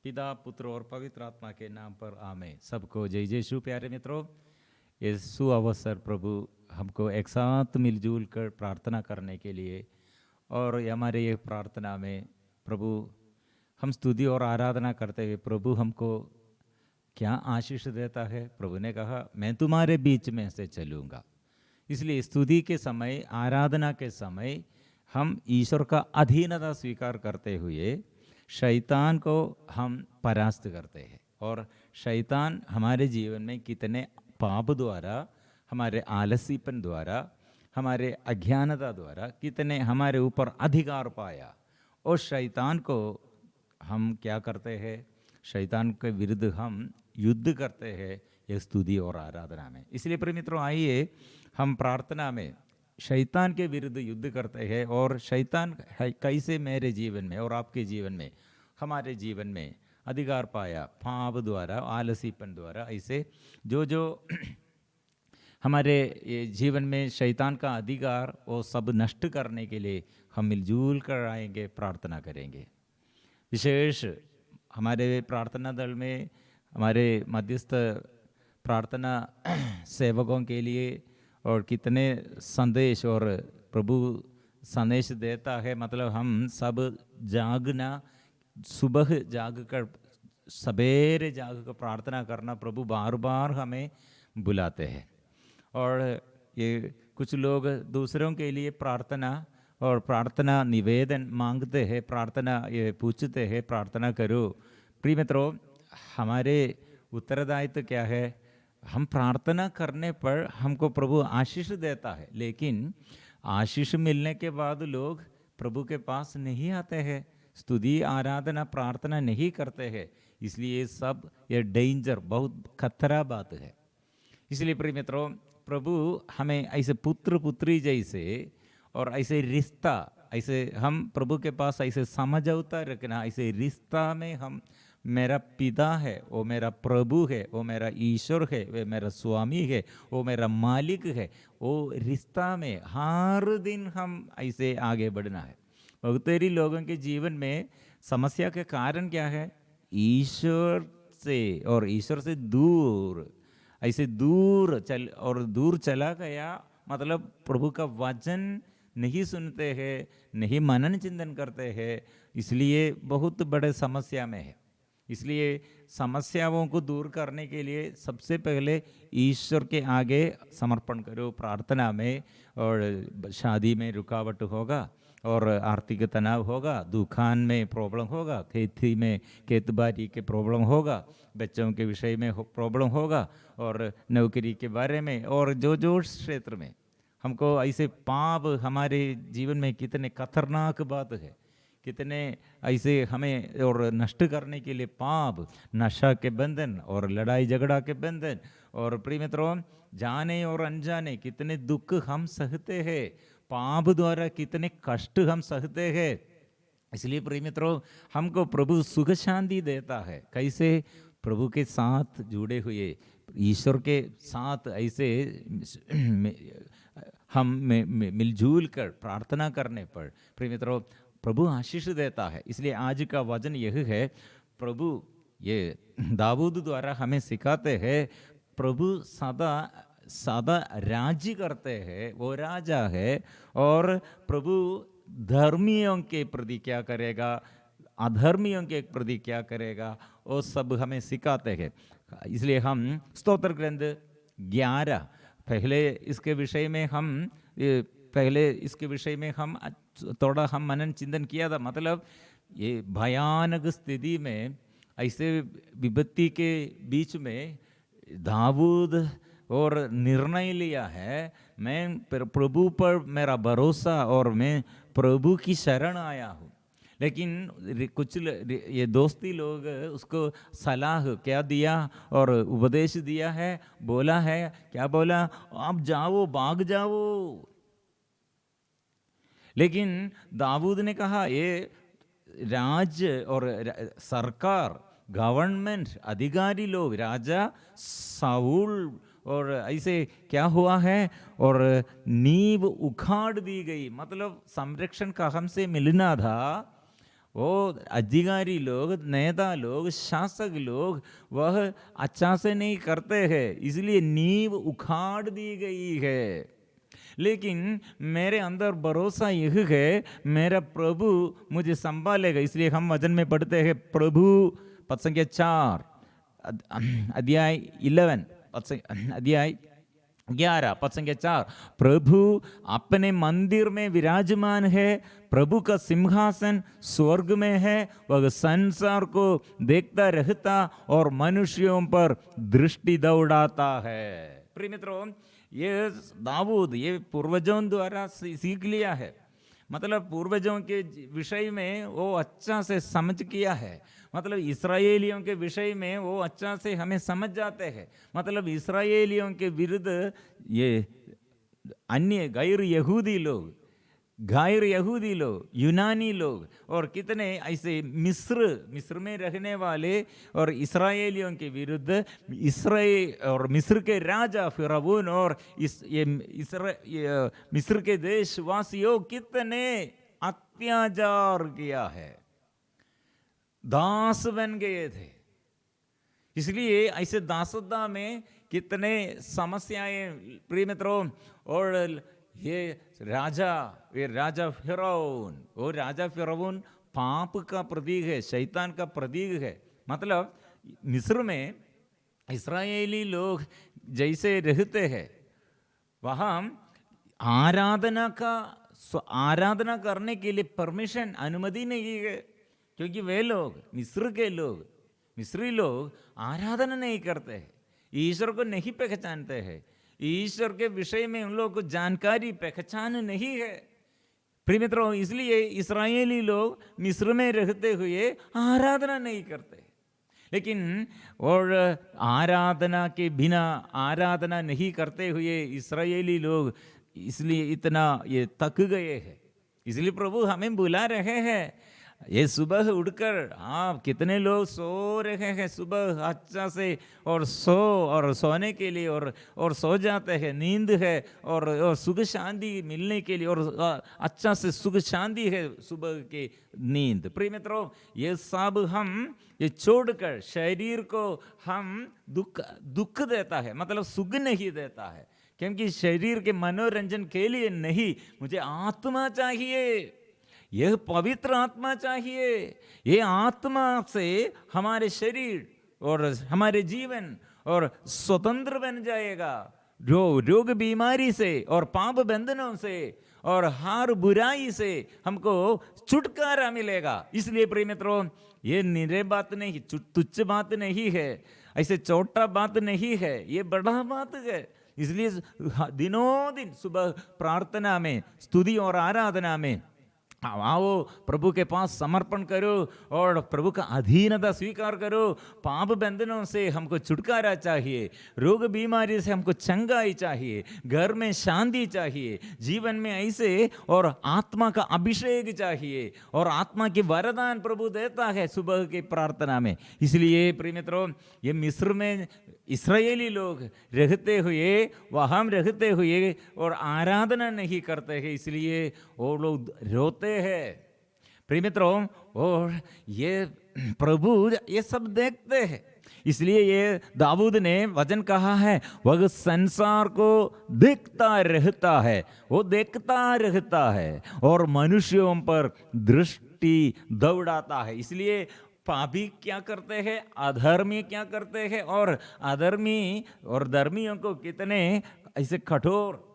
पिता पुत्र और पवित्र आत्मा के नाम पर आमेन। सबको जय यीशु। प्यारे मित्रों, ये सुअवसर प्रभु हमको एक साथ मिलजुल कर प्रार्थना करने के लिए, और हमारे ये प्रार्थना में प्रभु हम स्तुति और आराधना करते हुए प्रभु हमको क्या आशीष देता है। प्रभु ने कहा, मैं तुम्हारे बीच में से चलूँगा। इसलिए स्तुति के समय, आराधना के समय हम ईश्वर का अधीनता स्वीकार करते हुए शैतान को हम परास्त करते हैं। और शैतान हमारे जीवन में कितने पाप द्वारा, हमारे आलसीपन द्वारा, हमारे अज्ञानता द्वारा कितने हमारे ऊपर अधिकार पाया, और शैतान को हम क्या करते हैं, शैतान के विरुद्ध हम युद्ध करते हैं ये स्तुति और आराधना में। इसलिए प्रिय मित्रों, आइए हम प्रार्थना में शैतान के विरुद्ध युद्ध करते हैं, और शैतान कैसे मेरे जीवन में और आपके जीवन में, हमारे जीवन में अधिकार पाया पाप द्वारा, आलसीपन द्वारा, ऐसे जो जो हमारे ये जीवन में शैतान का अधिकार वो सब नष्ट करने के लिए हम मिलजुल कर आएंगे, प्रार्थना करेंगे। विशेष हमारे प्रार्थना दल में हमारे मध्यस्थ प्रार्थना सेवकों के लिए और कितने संदेश और प्रभु संदेश देता है। मतलब हम सब जागना, सुबह जाग कर, सवेरे जाग कर प्रार्थना करना प्रभु बार बार हमें बुलाते हैं। और ये कुछ लोग दूसरों के लिए प्रार्थना और प्रार्थना निवेदन मांगते हैं, प्रार्थना ये पूछते हैं, प्रार्थना करो। प्रिय मित्रों, हमारे उत्तरदायित्व क्या है? हम प्रार्थना करने पर हमको प्रभु आशीष देता है, लेकिन आशीष मिलने के बाद लोग प्रभु के पास नहीं आते हैं, स्तुति आराधना प्रार्थना नहीं करते हैं। इसलिए सब ये डेंजर, बहुत खतरा बात है। इसलिए प्रिय मित्रों, प्रभु हमें ऐसे पुत्र पुत्री जैसे और ऐसे रिश्ता, ऐसे हम प्रभु के पास ऐसे समझौता रखना, ऐसे रिश्ता में हम, मेरा पिता है, वो मेरा प्रभु है, वो मेरा ईश्वर है, वो मेरा स्वामी है, वो मेरा मालिक है, वो रिश्ता में हर दिन हम ऐसे आगे बढ़ना है। बहुतेरी लोगों के जीवन में समस्या के कारण क्या है? ईश्वर से और ईश्वर से दूर, ऐसे दूर चला गया, मतलब प्रभु का वचन नहीं सुनते हैं, नहीं मनन चिंतन करते हैं, इसलिए बहुत बड़े समस्या में है। इसलिए समस्याओं को दूर करने के लिए सबसे पहले ईश्वर के आगे समर्पण करो प्रार्थना में। और शादी में रुकावट होगा, और आर्थिक तनाव होगा, दुकान में प्रॉब्लम होगा, खेती में खेतबाड़ी के प्रॉब्लम होगा, बच्चों के विषय में प्रॉब्लम होगा, और नौकरी के बारे में, और जो जो क्षेत्र में हमको ऐसे पाप हमारे जीवन में, कितने खतरनाक बात है, कितने ऐसे हमें और नष्ट करने के लिए पाप, नशा के बंधन और लड़ाई झगड़ा के बंधन, और प्रिय मित्रों जाने और अनजाने कितने दुख हम सहते हैं, पाप द्वारा कितने कष्ट हम सहते हैं। इसलिए प्रिय मित्रों, हमको प्रभु सुख शांति देता है। कैसे? प्रभु के साथ जुड़े हुए, ईश्वर के साथ ऐसे हम मिलजुल कर प्रार्थना करने पर प्रिय मित्रों प्रभु आशीष देता है। इसलिए आज का वचन यह है, प्रभु ये दाऊद द्वारा हमें सिखाते हैं, प्रभु सदा सदा राज्य करते हैं, वो राजा है, और प्रभु धर्मियों के प्रति क्या करेगा, अधर्मियों के प्रति क्या करेगा, वो सब हमें सिखाते हैं। इसलिए हम स्तोत्र ग्रंथ 11 पहले इसके विषय में हम थोड़ा हम मनन चिंतन किया था। मतलब ये भयानक स्थिति में, ऐसे विपत्ति के बीच में दाऊद और निर्णय लिया है, मैं प्रभु पर मेरा भरोसा और मैं प्रभु की शरण आया हूँ। लेकिन कुछ ये दोस्ती लोग उसको सलाह क्या दिया और उपदेश दिया है, बोला है, क्या बोला? आप जाओ, भाग जाओ। लेकिन दाऊद ने कहा, ये राज्य और सरकार, गवर्नमेंट, अधिकारी लोग, राजा साउल, और ऐसे क्या हुआ है, और नींव उखाड़ दी गई। मतलब संरक्षण का हमसे मिलना था, वो अधिकारी लोग, नेता लोग, शासक लोग वह अच्छा से नहीं करते हैं, इसलिए नींव उखाड़ दी गई है। लेकिन मेरे अंदर भरोसा यह है, मेरा प्रभु मुझे संभालेगा। इसलिए हम वचन में पढ़ते हैं, प्रभु पद संख्या 4 अध्याय 11 अध्याय 11 पद संख्या 4, प्रभु अपने मंदिर में विराजमान है, प्रभु का सिंहासन स्वर्ग में है, वह संसार को देखता रहता और मनुष्यों पर दृष्टि दौड़ाता है। प्रिय मित्रों, ये दाऊद ये पूर्वजों द्वारा सीख लिया है, मतलब पूर्वजों के विषय में वो अच्छा से समझ किया है, मतलब इसराइलियों के विषय में वो अच्छा से हमें समझ जाते हैं। मतलब इसराइलियों के विरुद्ध ये अन्य गैर यहूदी लोग, यूनानी लोग और कितने ऐसे मिस्र में रहने वाले और इसराइलियों के विरुद्ध इसराइल और मिस्र के राजा फिरौन और मिस्र के देशवासियों कितने अत्याचार किया है, दास बन गए थे। इसलिए ऐसे दासता में कितने समस्याएं प्रिय मित्रों। और ये राजा फिरौन पाप का प्रतीक है, शैतान का प्रतीक है। मतलब मिस्र में इस्राएली लोग जैसे रहते हैं, वहाँ आराधना करने के लिए परमिशन, अनुमति नहीं है, क्योंकि वे लोग मिस्री लोग आराधना नहीं करते हैं, ईश्वर को नहीं पहचानते हैं, ईश्वर के विषय में उन लोगों को जानकारी पहचान नहीं है। प्रिय मित्रों, इसलिए इस्राएली लोग मिस्र में रहते हुए आराधना नहीं करते। लेकिन और आराधना के बिना, आराधना नहीं करते हुए इस्राएली लोग इसलिए इतना ये थक गए हैं। इसलिए प्रभु हमें बुला रहे हैं, ये सुबह उठकर आप कितने लोग सो रहे हैं सुबह अच्छा से और सोने के लिए और सो जाते हैं, नींद है और सुख शांति मिलने के लिए और अच्छा से सुख शांति है सुबह की नींद। प्रिय मित्रों, ये सब हम ये छोड़कर शरीर को हम दुख देता है, मतलब सुख नहीं देता है, क्योंकि शरीर के मनोरंजन के लिए नहीं, मुझे आत्मा चाहिए, यह पवित्र आत्मा चाहिए। ये आत्मा से हमारे शरीर और हमारे जीवन और स्वतंत्र बन जाएगा, जो रोग बीमारी से और पाप बंधनों से और हर बुराई से हमको छुटकारा मिलेगा। इसलिए प्रिय मित्रों, ये निरे बात नहीं, तुच्छ बात नहीं है, ऐसे छोटा बात नहीं है, ये बड़ा बात है। इसलिए दिनों दिन सुबह प्रार्थना में, स्तुति और आराधना में आओ, प्रभु के पास समर्पण करो और प्रभु का अधीनता स्वीकार करो। पाप बंधनों से हमको छुटकारा चाहिए, रोग बीमारी से हमको चंगाई चाहिए, घर में शांति चाहिए, जीवन में ऐसे और आत्मा का अभिषेक चाहिए और आत्मा की वरदान प्रभु देता है सुबह की प्रार्थना में। इसलिए प्रिय मित्रों, ये मिस्र में इस्राएली लोग रहते हुए, वहाँ रहते हुए और आराधना नहीं करते हैं, इसलिए वो लोग रोते हैं। प्रिय मित्रों, और ये प्रभु ये सब देखते हैं, इसलिए ये दाऊद ने वचन कहा है, वह संसार को देखता रहता है, वो देखता रहता है और मनुष्यों पर दृष्टि दौड़ाता है। इसलिए पापी क्या करते हैं, अधर्मी क्या करते हैं, और अधर्मी और धर्मियों को कितने ऐसे कठोर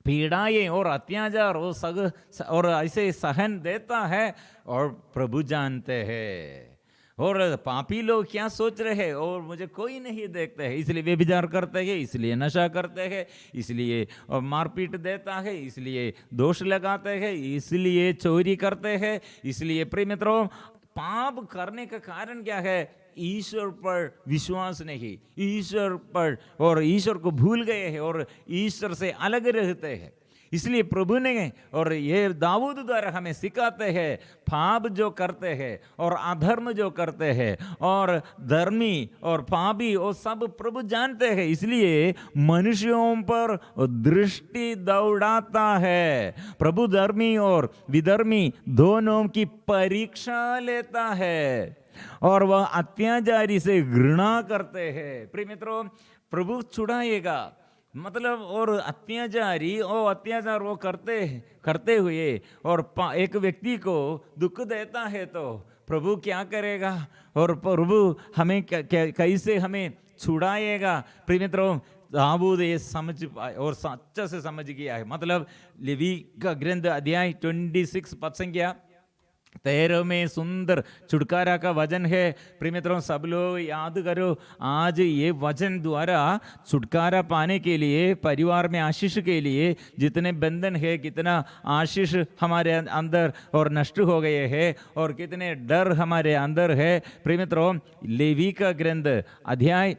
पीड़ाएं और अत्याचार और ऐसे सहन देता है, और प्रभु जानते हैं। और पापी लोग क्या सोच रहे हैं, और मुझे कोई नहीं देखते है, इसलिए व्यभिचार करते हैं, इसलिए नशा करते हैं, इसलिए और मारपीट देता है, इसलिए दोष लगाते हैं, इसलिए चोरी करते हैं। इसलिए प्रिय मित्रों, पाप करने का कारण क्या है, ईश्वर पर विश्वास नहीं, ईश्वर पर और ईश्वर को भूल गए हैं और ईश्वर से अलग रहते हैं। इसलिए प्रभु ने और ये दाऊद द्वारा हमें सिखाते हैं, पाप जो करते हैं और अधर्म जो करते हैं और धर्मी और पापी वो सब प्रभु जानते हैं, इसलिए मनुष्यों पर दृष्टि दौड़ाता है। प्रभु धर्मी और विधर्मी दोनों की परीक्षा लेता है और वह अत्याचारी से घृणा करते हैं। प्रिय मित्रों, प्रभु छुड़ाएगा, मतलब और अत्याचारी और अत्याचार वो करते हुए और एक व्यक्ति को दुख देता है तो प्रभु क्या करेगा और प्रभु हमें कैसे हमें छुड़ाएगा। प्रिय मित्रों, दाऊद ये समझ और सच्चा से समझ गया है। मतलब लेवी का ग्रंथ अध्याय 26 पद संख्या 13 में सुंदर छुटकारा का वचन है। प्रिय मित्रों, सब लोग याद करो, आज ये वचन द्वारा छुटकारा पाने के लिए, परिवार में आशीष के लिए जितने बंधन है, कितना आशीष हमारे अंदर और नष्ट हो गए हैं और कितने डर हमारे अंदर है। प्रिय मित्रों, लेवी का ग्रंथ अध्याय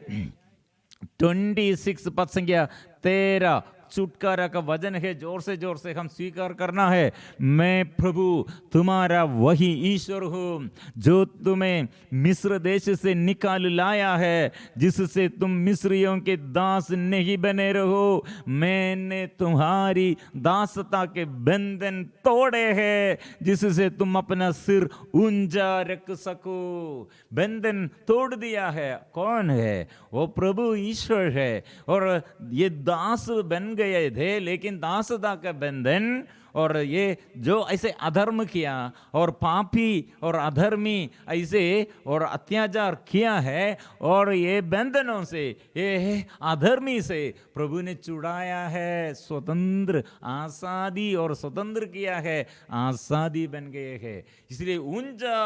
26 पद संख्या 13 छुटकारा का वचन है। जोर से हम स्वीकार करना है। मैं प्रभु तुम्हारा वही ईश्वर हूँ जो तुम्हें मिस्र देश से निकाल लाया है, जिससे तुम मिस्रियों के दास नहीं बने रहो। मैंने तुम्हारी दासता के बंधन तोड़े हैं, जिससे तुम अपना सिर ऊंचा रख सको। बंधन तोड़ दिया है। कौन है? वो प्रभु ईश्वर है। और ये दास बन गए थे, लेकिन दासता का बंधन और ये जो ऐसे अधर्म किया और पापी और अधर्मी ऐसे और अत्याचार किया है और ये बंधनों से, ये अधर्मी से प्रभु ने छुड़ाया है, स्वतंत्र आजादी और स्वतंत्र किया है, आजादी बन गए हैं। इसलिए ऊंचा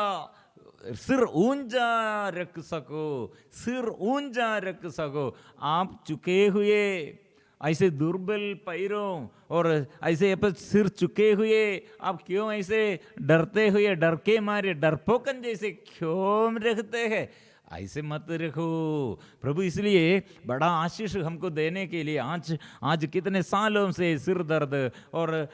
सिर ऊंचा रख सको, सिर ऊंचा रख सको। आप झुके हुए ऐसे दुर्बल पैरों और ऐसे सिर चुके हुए आप क्यों ऐसे डरते हुए, डर के मारे डरपोकन जैसे क्यों रखते हैं? ऐसे मत रखो। प्रभु इसलिए बड़ा आशीष हमको देने के लिए आज कितने सालों से सिर दर्द और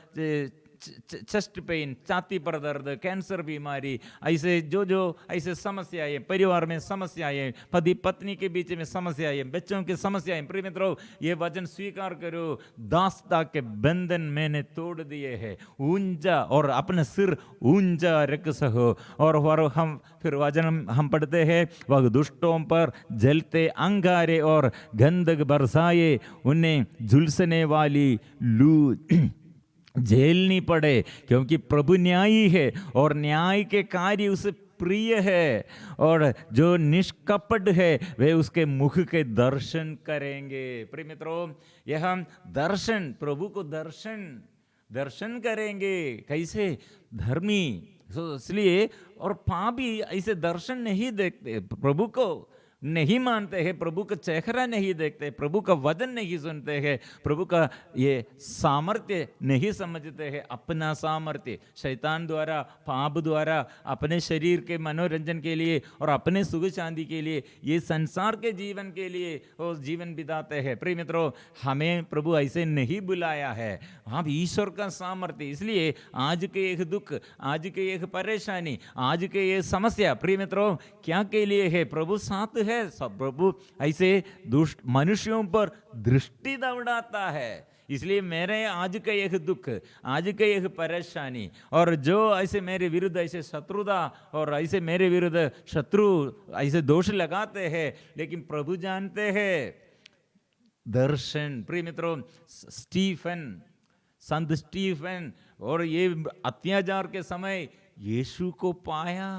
चेस्ट पेन, छाती पर दर्द, कैंसर बीमारी, ऐसे जो ऐसे समस्याएं, परिवार में समस्याएं, पति पत्नी के बीच में समस्याएं, बच्चों की समस्याएं। प्रिय मित्रों, ये वचन स्वीकार करो, दासता के बंधन मैंने तोड़ दिए हैं। ऊंचा और अपना सिर ऊंचा रख सको। और हम फिर वचन हम पढ़ते हैं, वह दुष्टों पर जलते अंगारे और गंधक बरसाए, उन्हें झुलसने वाली लू झेलनी पड़े, क्योंकि प्रभु न्यायी है और न्याय के कार्य उसे प्रिय है, और जो निष्कपट है वे उसके मुख के दर्शन करेंगे। प्रिय मित्रों, यह हम दर्शन, प्रभु को दर्शन करेंगे। कैसे? धर्मी इसलिए और पापी ऐसे दर्शन नहीं देखते, प्रभु को नहीं मानते हैं, प्रभु का चेहरा नहीं देखते, प्रभु का वचन नहीं सुनते हैं, प्रभु का ये सामर्थ्य नहीं समझते हैं। अपना सामर्थ्य शैतान द्वारा, पाप द्वारा अपने शरीर के मनोरंजन के लिए और अपने सुख शांति के लिए, ये संसार के जीवन के लिए वो जीवन बिताते हैं। प्रिय मित्रों, हमें प्रभु ऐसे नहीं बुलाया है। हम ईश्वर का सामर्थ्य, इसलिए आज के एक दुख, आज के एक परेशानी, आज के ये समस्या, प्रिय मित्रों, क्या के लिए है? प्रभु साथ है। सब प्रभु ऐसे दुष्ट मनुष्यों पर दृष्टि दौड़ाता है। इसलिए मेरे आज का एक दुख, आज का एक परेशानी और जो ऐसे मेरे विरुद्ध ऐसे शत्रुता और ऐसे मेरे विरुद्ध शत्रु ऐसे दोष लगाते हैं, लेकिन प्रभु जानते हैं दर्शन। प्रिय मित्रों, संत स्टीफन और ये अत्याचार के समय यीशु को पाया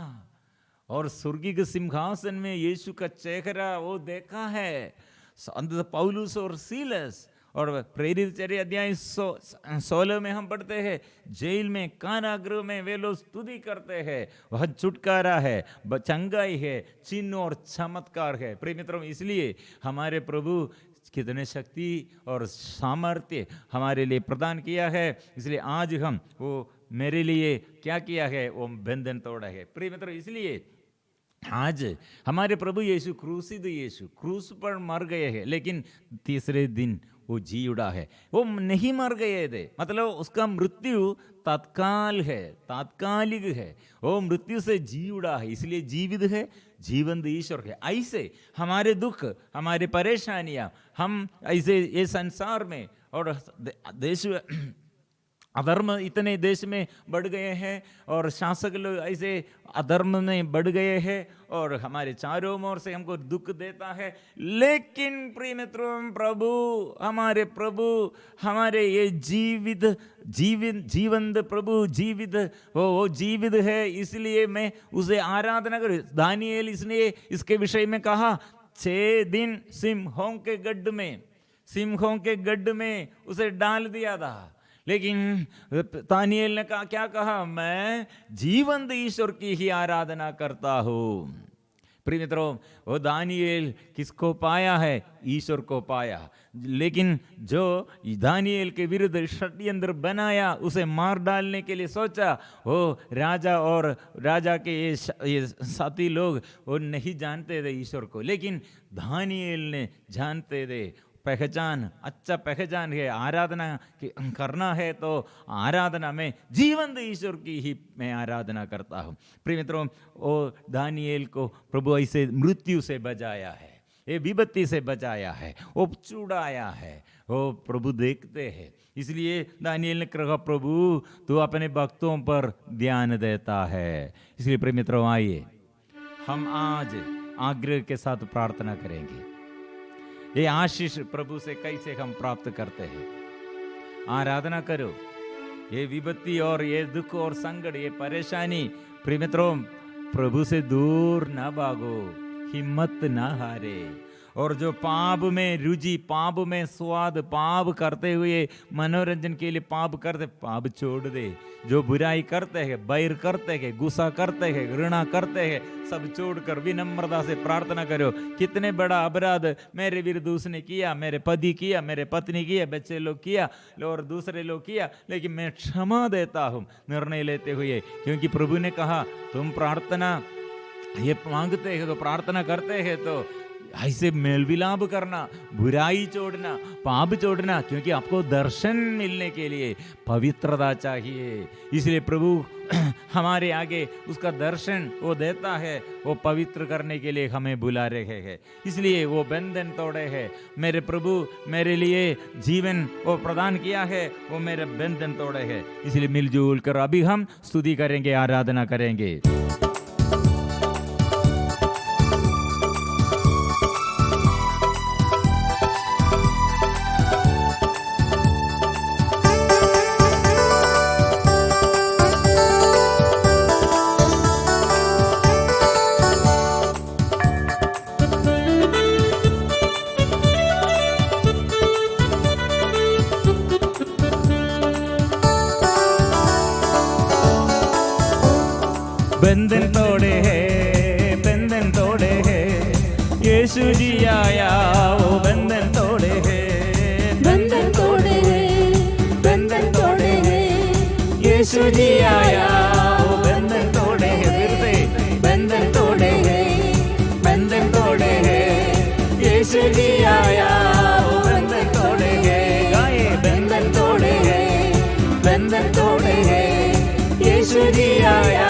और स्वर्गीय सिंहासन में यीशु का चेहरा वो देखा है। संत पौलुस और सीलस और प्रेरित चर्य अध्याय 16 में हम पढ़ते हैं, जेल में, कारागृह में वे लोग स्तुति करते हैं। वह छुटकारा है, चंगाई है, चिन्ह और चमत्कार है। प्रिय मित्रों, इसलिए हमारे प्रभु कितने शक्ति और सामर्थ्य हमारे लिए प्रदान किया है। इसलिए आज हम वो मेरे लिए क्या किया है, वो बंधन तोड़ा है। प्रिय मित्रों, इसलिए आज हमारे प्रभु यीशु क्रूस पर मर गए हैं, लेकिन तीसरे दिन वो जी उड़ा है, वो नहीं मर गए थे, मतलब उसका मृत्यु तत्काल है, तात्कालिक है, वो मृत्यु से जी उड़ा है, इसलिए जीवित है, जीवंत ईश्वर है। ऐसे हमारे दुख, हमारे परेशानियां, हम ऐसे ये संसार में और देश अधर्म इतने देश में बढ़ गए हैं और शासक लोग ऐसे अधर्म में बढ़ गए हैं और हमारे चारों ओर से हमको दुख देता है। लेकिन प्रिय मित्रों, हमारे प्रभु हमारे ये जीवंत प्रभु जीवित, वो जीवित है, इसलिए मैं उसे आराधना करूं। दानिएल इसने इसके विषय में कहा, 6 दिन सिंहों के गड्ढ में उसे डाल दिया था, लेकिन दानिएल ने कहा, क्या कहा, मैं जीवंत ईश्वर की ही आराधना करता हूँ। प्रिय मित्रों, वो दानिएल किसको पाया है? ईश्वर को पाया। लेकिन जो दानिएल के विरुद्ध षड्यंत्र बनाया, उसे मार डालने के लिए सोचा, वो राजा और राजा के ये साथी लोग वो नहीं जानते थे ईश्वर को, लेकिन दानिएल ने जानते थे, अच्छा पहचान है, आराधना करना है तो आराधना में जीवंत ईश्वर की ही मैं आराधना करता हूँ। प्रिय मित्रों, वो दानिएल को प्रभु ऐसे मृत्यु से बचाया है, ये विपत्ति से बचाया है, वो छुड़ाया है, वो प्रभु देखते हैं। इसलिए दानिएल ने कहा, प्रभु तू अपने भक्तों पर ध्यान देता है। इसलिए प्रिय मित्रों, आइए हम आज आग्रह के साथ प्रार्थना करेंगे। ये आशीष प्रभु से कैसे हम प्राप्त करते हैं? आराधना करो। ये विपत्ति और ये दुख और संकट, ये परेशानी, प्रिय मित्रों, प्रभु से दूर ना भागो, हिम्मत ना हारे। और जो पाप में रुचि, पाप में स्वाद, पाप करते हुए मनोरंजन के लिए पाप करते, पाप छोड़ दे। जो बुराई करते हैं, बैर करते हैं, गुस्सा करते हैं, घृणा करते हैं, सब छोड़कर विनम्रता से प्रार्थना करो, कितने बड़ा अपराध मेरे विरुद्ध उसने किया, मेरे पति किया, मेरे पत्नी किया, बच्चे लोग किया और दूसरे लोग किया, लेकिन मैं क्षमा देता हूँ, निर्णय लेते हुए। क्योंकि प्रभु ने कहा, तुम प्रार्थना ये मांगते हैं तो, प्रार्थना करते हैं तो ऐसे मेल विलाप करना, बुराई छोड़ना, पाप छोड़ना, क्योंकि आपको दर्शन मिलने के लिए पवित्रता चाहिए। इसलिए प्रभु हमारे आगे उसका दर्शन वो देता है, वो पवित्र करने के लिए हमें बुला रहे हैं। इसलिए वो बंधन तोड़े है, मेरे प्रभु मेरे लिए जीवन वो प्रदान किया है, वो मेरे बंधन तोड़े है। इसलिए मिलजुल कर अभी हम स्तुति करेंगे, आराधना करेंगे। बंधन तोड़े है, बंधन तोड़े है, यीशु जी आया, वो बंधन तोड़े है, बंधन तोड़े है, बंधन तोड़े है, यीशु जी आया, वो बंधन तोड़े है, फिर से बंधन तोड़े है, बंधन तोड़े है, यीशु जी आया, वो बंधन तोड़े है, गाए बंधन तोड़े है, बंधन तोड़े है, यीशु जी आया,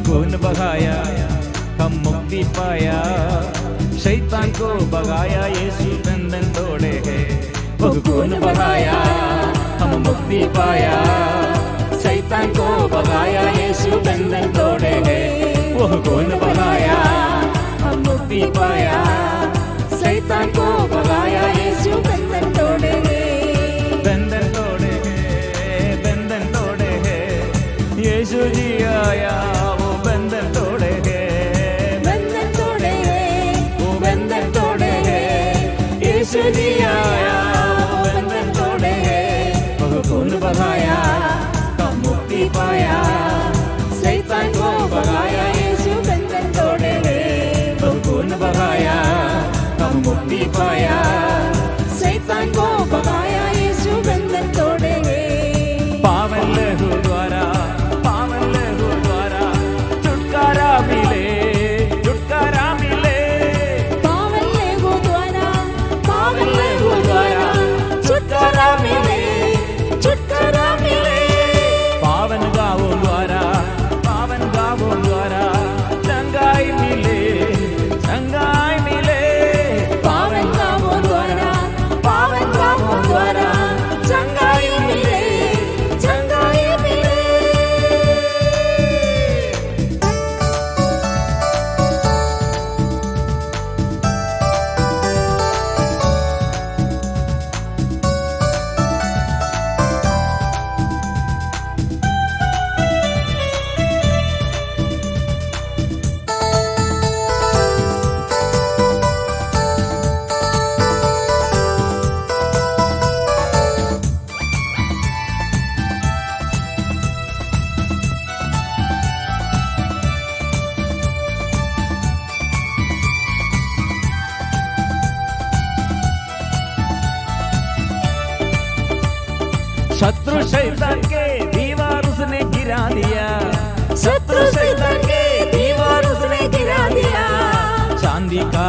खून बहाया हम मुक्ति पाया, शैतान को भगाया, यीशु बंधन तोड़े है। वो खून बहाया हम मुक्ति पाया, शैतान को भगाया, यीशु बंधन तोड़े है। वो खून बहाया हम मुक्ति पाया, शैतान को भगाया, यीशु बंधन तोड़े है, बंधन तोड़े है, बंधन तोड़े है, यीशु जी आया, यीशु जी आया, बंधन तोड़े है, खून बहाया, तब मुक्ति पाया, शैतान को भगाया।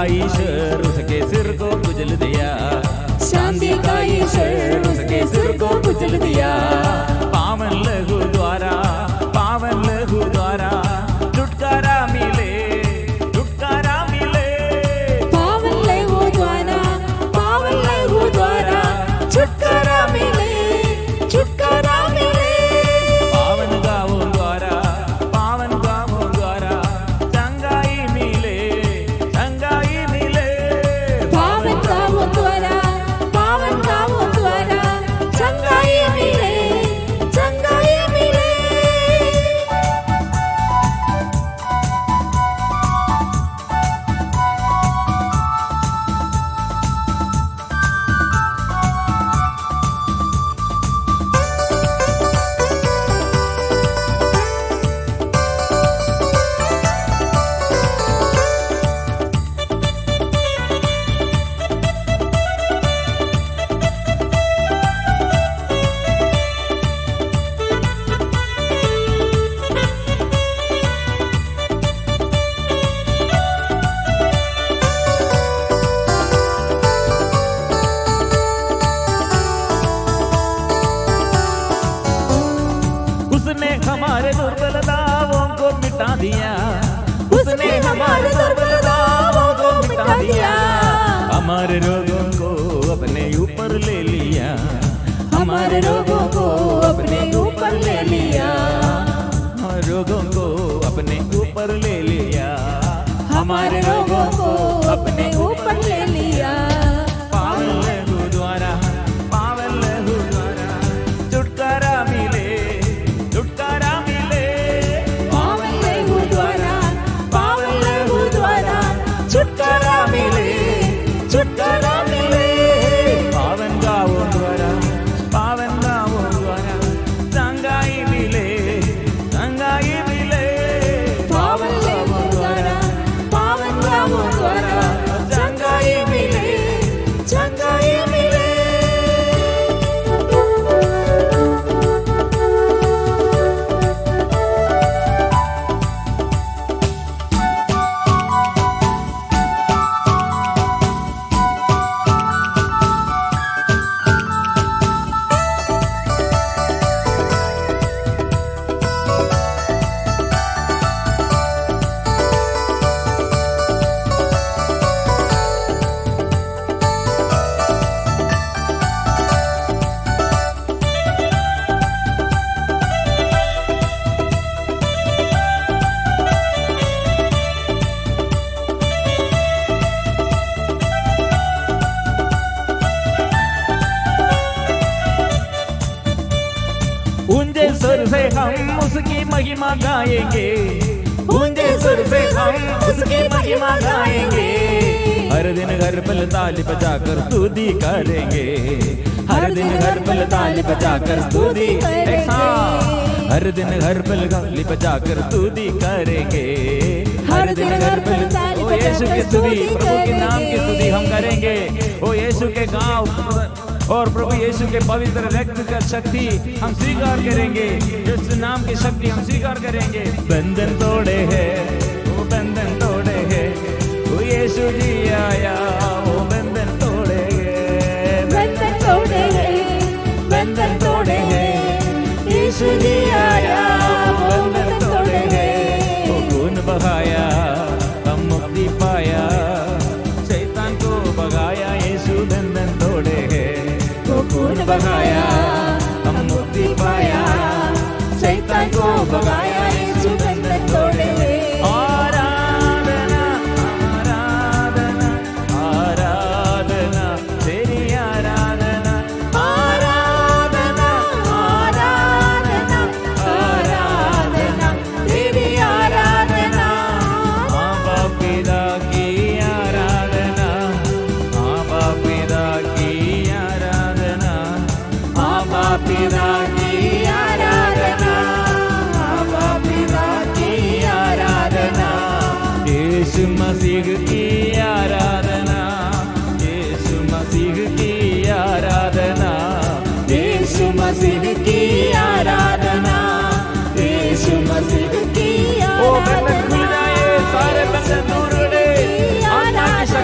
ईश्वर उसके सिर को कुचल दिया, शांति का ईश्वर उसके सिर को कुचल दिया। पावन लहू द्वारा, पावन लहू द्वारा छुटकारा मिले, छुटकारा मिले। पावन लहू द्वारा, पावन लहू द्वारा छुटकारा मिले, छुटकारा मिले। पावन गावों द्वारा, पावन गावों द्वारा चंगाई मिले, चंगाई मिले। पावन गावों द्वारा, पावन गावों द्वारा चंगाई मिले, चंगाई मिले। उसने हमारे दुर्बलताओं को मिटा दिया, उसने हमारे दुर्बलताओं को मिटा दिया। हमारे रोगों को अपने ऊपर ले लिया, हमारे रोगों को अपने ऊपर ले लिया, हमारे रोगों को अपने ऊपर ले लिया, हमारे रोगों को अपने ऊपर ले लिया। पावन लहू द्वारा, पावन लहू द्वारा छुटकारा मिले, छुटकारा मिले। पावन लहू द्वारा, पावन लहू द्वारा छुटकारा मिले, छुटकारा मिले। पावन गावों द्वारा, पावन गावों द्वारा चंगाई मिले, चंगाई मिले। पावन लहू द्वारा, पावन गावों द्वारा चंगाई मिले, चंगाई मिले। ऊंचे सुर से हम उसकी महिमा गाएंगे, ऊंचे सुर से हम उसकी महिमा गाएंगे। हर दिन घर पर ताली बजाकर स्तुति करेंगे, हर दिन घर पर ताली बजाकर स्तुति, एक साथ। हर दिन घर पर ताली बजाकर स्तुति करेंगे, हर दिन घर पर। ओ यीशु की स्तुति, प्रभु के नाम की स्तुति हम करेंगे। ओ यीशु के गाँव और प्रभु यीशु के पवित्र रक्त का शक्ति हम स्वीकार करेंगे, यीशु नाम की शक्ति हम स्वीकार करेंगे। बंधन तोड़े हैं, वो बंधन तोड़े हैं, वो यीशु जी आया, वो बंधन तोड़े हैं, बंधन तोड़े हैं, बंधन तोड़े हैं, यीशु जी आया, बंधन तोड़े हैं। वो खून बहाया हम मुक्ति पाया, शैतान को भगाया, यीशु बंधन तोड़े हैं। खून बहाया हम मुक्ति पाया, शैतान को भगाया, यीशु बंधन तोड़े हैं। आराधना आराधना आराधना तेरी आराधना, आराधना आराधना आराधना तेरी आराधना। माँ बाप पिता की आराधना, माँ बाप पिता की आराधना, माँ बाप पिता की आराधना, माँ बाप पिता की आराधना। यीशु मसीह की आराधना, यीशु मसीह की आराधना, यीशु मसीह की आराधना, यीशु मसीह की ओ बंधन खुल जाए, सारे बंधन दूर उड़े, आत्मा की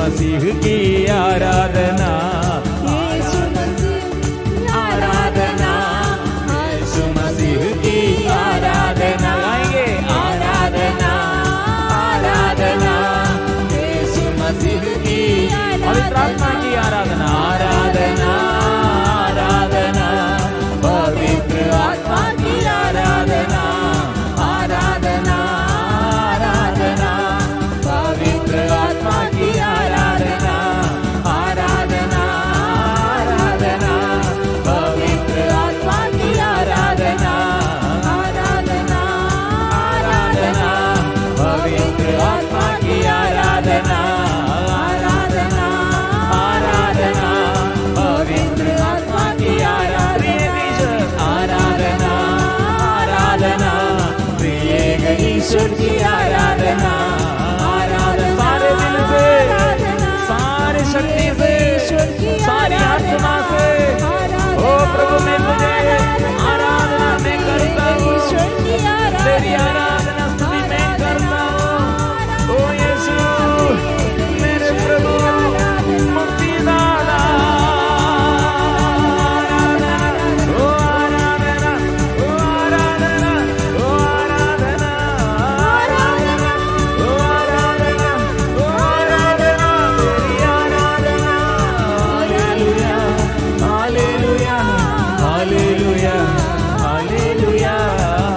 मसीह की आराधना, यीशु मसीह आराधना, यीशु मसीह की आराधना। गाएंगे आराधना आराधना, यीशु मसीह की, पवित्र आत्मा की आराधना, आराधना आराधना, पवित्र आत्मा की आराधना, आराधना आराधना, पवित्र आत्मा की आराधना, आराधना आराधना, पवित्र आत्मा की आराधना, आराधना आराधना, पवित्र आत्मा की आराधना, आराधना आराधना, पवित्र आत्मा की आराधना, आराधना प्रिय ईश्वर की आराधना, आराधना सारे दिल से, सारी शक्ति से, सारी आत्मा से। ओ प्रभु मैं तुझे आराधना में करता हूँ, तेरी आराधना स्तुति में करता हूँ। ओ यीशु मेरे प्रभु मुक्तिदाता, आराधना ओ आराधना ओ आराधना ओ आराधना, आराधना ओ आराधना ओ आराधना, तेरी आराधना। Hallelujah hallelujah hallelujah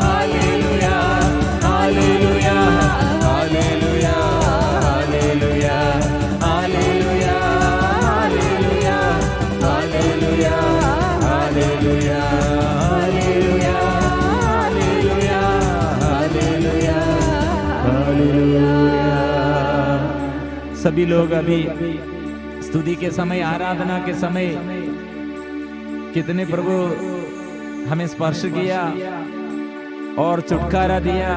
hallelujah hallelujah hallelujah hallelujah hallelujah hallelujah hallelujah hallelujah hallelujah hallelujah hallelujah hallelujah. सभी लोग अभी स्तुति के समय, आराधना के समय कितने प्रभु हमें स्पर्श किया और छुटकारा दिया,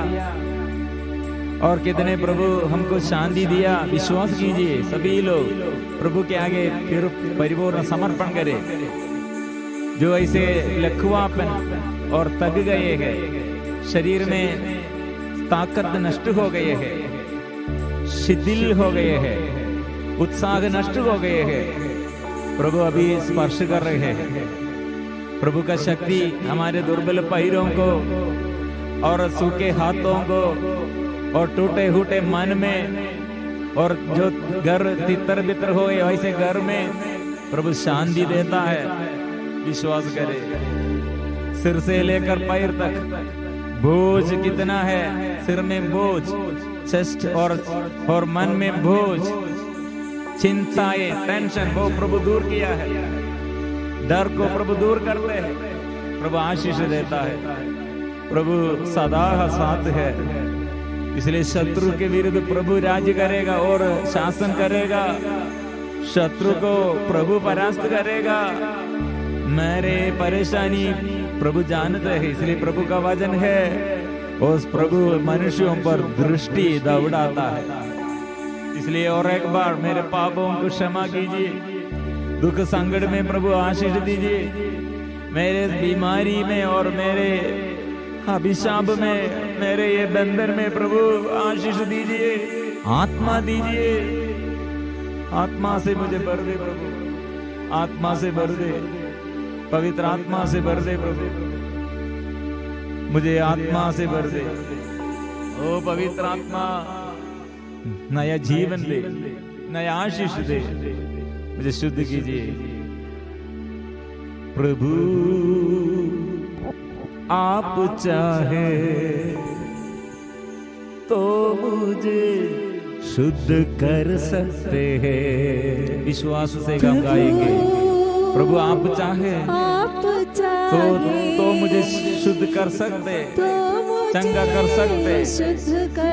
और कितने प्रभु हमको शांति दिया। विश्वास कीजिए सभी लोग प्रभु के आगे फिर परिपूर्ण समर्पण करें। जो ऐसे लखवापन और थक गए हैं, शरीर में ताकत नष्ट हो गए हैं, शिथिल हो गए हैं, उत्साह नष्ट हो गए हैं, प्रभु अभी स्पर्श कर रहे हैं। प्रभु का शक्ति हमारे दुर्बल पैरों को और सूखे हाथों को और टूटे फूटे मन में, और जो घर तितर बितर हो गए वैसे घर में प्रभु शांति देता है। विश्वास करें। सिर से लेकर पैर तक बोझ कितना है, सिर में बोझ, चेस्ट और मन में बोझ, चिंताएं, टेंशन, वो प्रभु दूर किया है। डर को प्रभु दूर करते हैं, प्रभु आशीष देता है, प्रभु सदा साथ है। इसलिए शत्रु के विरुद्ध प्रभु राज्य करेगा और शासन करेगा, शत्रु को प्रभु परास्त करेगा। मेरे परेशानी प्रभु जानते हैं, इसलिए प्रभु का वचन है, उस प्रभु मनुष्यों पर दृष्टि दौड़ाता है। इसलिए और एक बार मेरे पापों को क्षमा कीजिए, दुख संकट में प्रभु आशीष दीजिए, मेरे बीमारी में और मेरे अभिशाप में, मेरे ये बंधन में प्रभु आशीष दीजिए, आत्मा दीजिए। आत्मा से मुझे भर दे प्रभु, आत्मा से भर दे, पवित्र आत्मा से भर दे प्रभु, मुझे आत्मा से भर दे। ओ पवित्र आत्मा, नया जीवन दे, नया आशीष दे, मुझे शुद्ध कीजिए प्रभु। आप चाहे तो मुझे शुद्ध कर सकते हैं। विश्वास से हम गाएंगे, प्रभु आप चाहे तो मुझे शुद्ध कर सकते, चंगा कर सकते,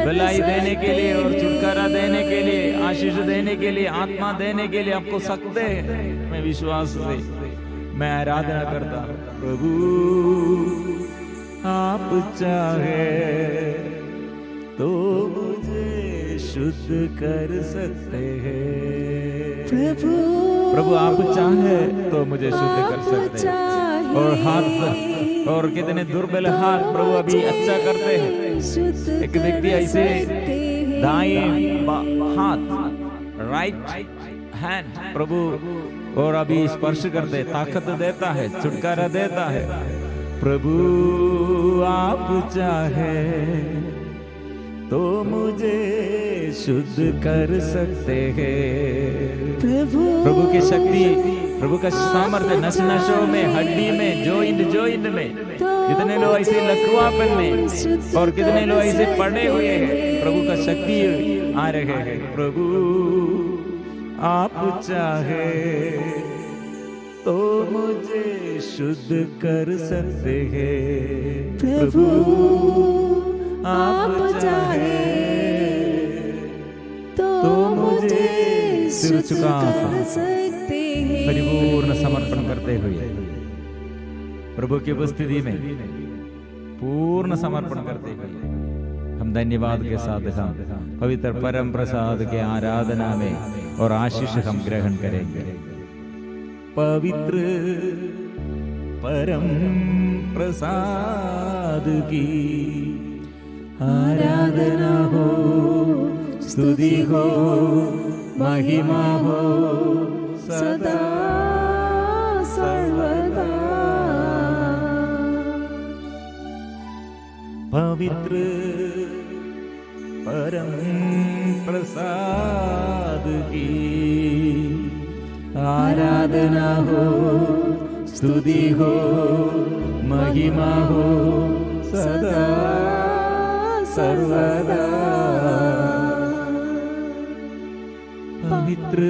भलाई देने के लिए और छुटकारा देने के लिए, आशीष देने के लिए, आत्मा देने के लिए आपको सकते हैं। मैं विश्वास से मैं आराधना करता हूं, प्रभु आप चाहे तो मुझे शुद्ध कर सकते हैं। प्रभु आप चाहे तो मुझे शुद्ध कर सकते हैं। और हाथ, और कितने दुर्बल हाथ प्रभु अभी अच्छा करते हैं। एक व्यक्ति ऐसे दाएं हाथ राइट हैंड प्रभु और अभी स्पर्श कर दे, ताकत देता है, छुटकारा देता है। प्रभु आप चाहे तो मुझे शुद्ध कर सकते हैं। प्रभु की शक्ति, प्रभु का सामर्थ्य नस नसों में, हड्डी में, जॉइंट में, कितने लोग ऐसे लकवापन में और कितने लोग ऐसे पड़े हुए हैं, प्रभु का शक्ति आ रहे हैं। प्रभु आप चाहे तो मुझे शुद्ध कर सकते हैं। प्रभु आप चाहे तो मुझे सिर झुका परिपूर्ण समर्पण करते हुए प्रभु की उपस्थिति में पूर्ण समर्पण करते हुए हम धन्यवाद के साथ हम पवित्र परम प्रसाद के आराधना में और आशीष हम ग्रहण करेंगे। पवित्र परम प्रसाद की आराधना हो, स्तुति हो, महिमा हो सदा सर्वदा। पवित्र परम प्रसाद की आराधना हो, स्तुति हो, महिमा हो सदा सर्वदा। पवित्र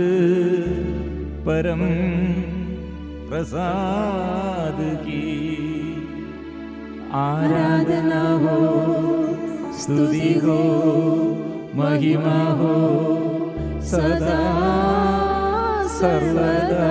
परम प्रसाद की आराधना हो, स्तुति हो, महिमा हो सदा सर्वदा।